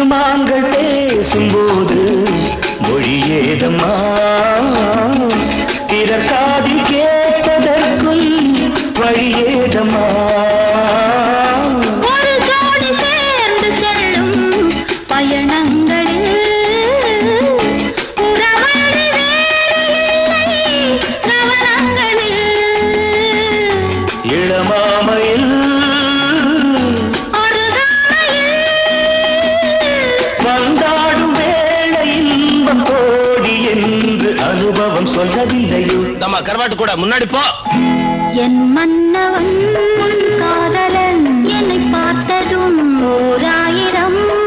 மான்கள் பேசும்போது மொழியேதம்மா பிறர் காதில் கேட்பதற்கும் வழியேதம்மா ஒரு ஜோடி சேர்ந்து செல்லும் பயணங்களில் உறவழி வேறு இல்லை கவனங்களில் இளமாமையில் வந்தாடும் வேளை இன்பம் கோடி என்று அனுபவம் சொல்லவில்லையோ தம்மா கருவாட்டு கூட முன்னாடி போ என் மன்னவன் காதலன் என்னை பார்த்ததும் 1000